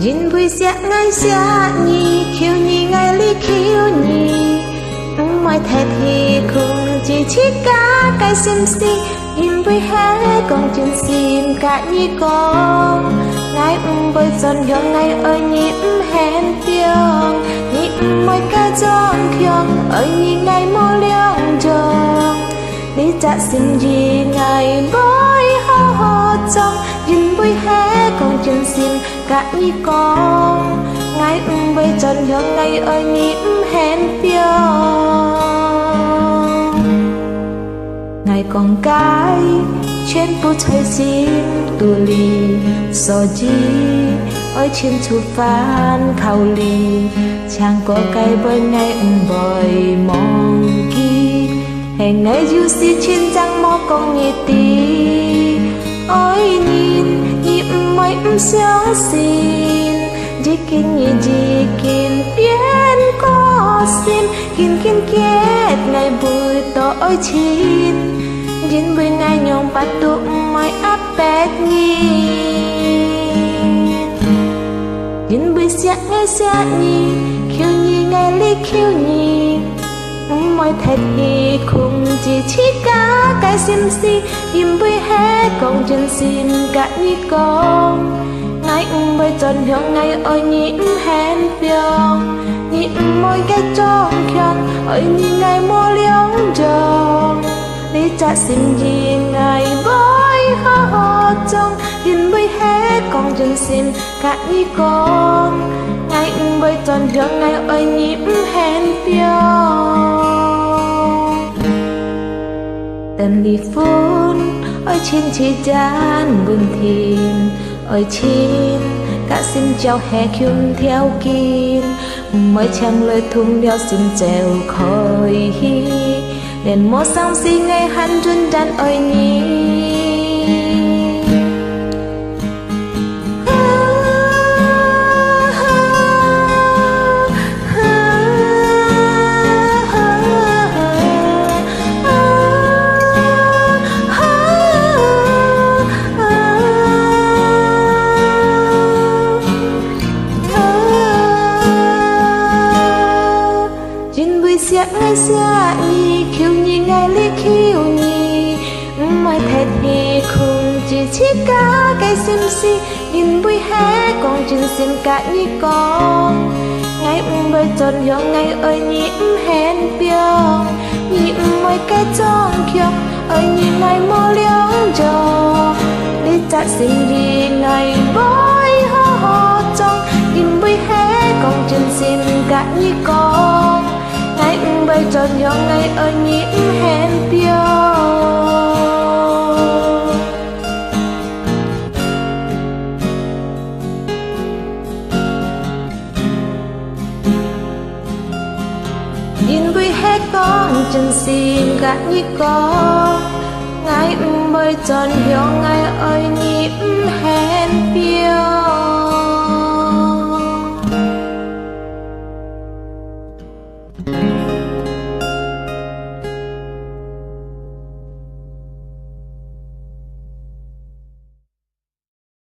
Jin vui xia nhì khiêu nhì ngay li khiêu nhì mọi thế thì cùng chỉ cả cái sim si im vui hết còn chân sim cả nhì con ngay với dần hướng ngay ở nhì hẹn tiếng nhì mọi cái giông khiêng ở nhì ngay mô liang trường đi chợ sim gì ngày bối ho trong Jin vui hết còn chân sim cả nhì con ngay với dần hướng ngay ở nhì hẹn tiếng ngày còn cái trên phố chơi sim tù lì so chi ở trên chu phan khảo lì chẳng có cái với ngày bồi mong kỳ hẹn ngày du si trên trang mò con nhị tì ôi nhìn mấy sáng xin chỉ kinh biến có xin kinh kết ngày buổi tối chín Jin vui ngày nhung bắt tụ mai áp bét nhì Jin vui xia nhì khiêu nhì ngày li khiêu nhì mọi thật thì cùng chỉ cả cái sim si Jin vui hết còn chân sim cả nhì con ngày với tròn hướng ngày ở nhì hẹn phiền nhì mỗi cái tròn khiêng ở nhì ngày mua liếng trường đi chợ sim gì ngày với ho trong Jin với hết con chân sim cả nhì con ngày với tròn hướng ngày ở nhì hẹn phiền telephone ở trên chỉ gian buồn thiên ở trên cả sim treo hè khiêm theo kín mới chẳng lời thùng đeo sim treo khói hi đèn mô sang xì ngày hắn run đàn ơi nhỉ xia nhì khiêu nhì ngày li khiêu nhì mọi thế thì cùng chỉ cả cái sim si Jin vui hết còn chân sim cả nhì con ngày với tròn hướng ngày ở nhì hẹn phiền nhì mọi cái tròn khiêng ở nhì ngày mơ liếng chờ đi chợ sim gì ngày với ho trong Jin vui hết còn chân sim cả nhì con ngày với tròn hướng ngày ở nhị hẹn phiền Jin vui hết con chân sim cả nhị con ngày với tròn hướng ngày ở nhị hẹn phiền